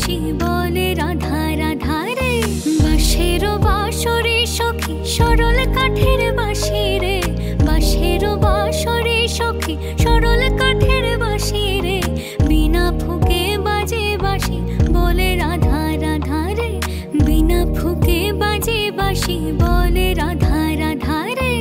বাঁশি বলে রাধা রাধা রে। বাঁশের বাঁশরে সখী সরল কাঠের বাঁশি রে, বাঁশের বাঁশরে সখী সরল কাঠের বাঁশি রে। বিনা ফুঁকে বাজে বাঁশি বলে রাধা রাধা রে, বিনা ফুঁকে বাজে বাঁশি বলে রাধা রাধা রে।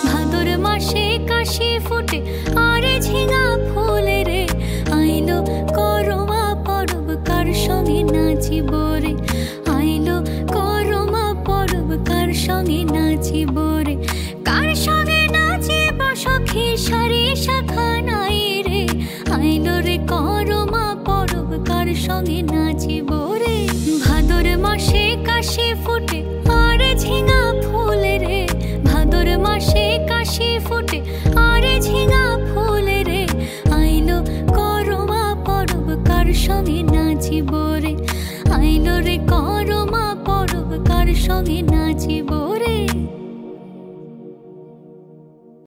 ভাদর মাসে কাশি ফুটে আর ঝিঙা ফুলে রে, আইলো করমা পরব কার সঙ্গে নাচিব রে, আইলো করমা পরব কার সঙ্গে নাচিব রে। কার সঙ্গে নাচিব সখী সারি শাখা নাই রে, আইলো রে করমা পরব কার সঙ্গে নাচিব রে। ভাদর মাসে কাশি ফুটে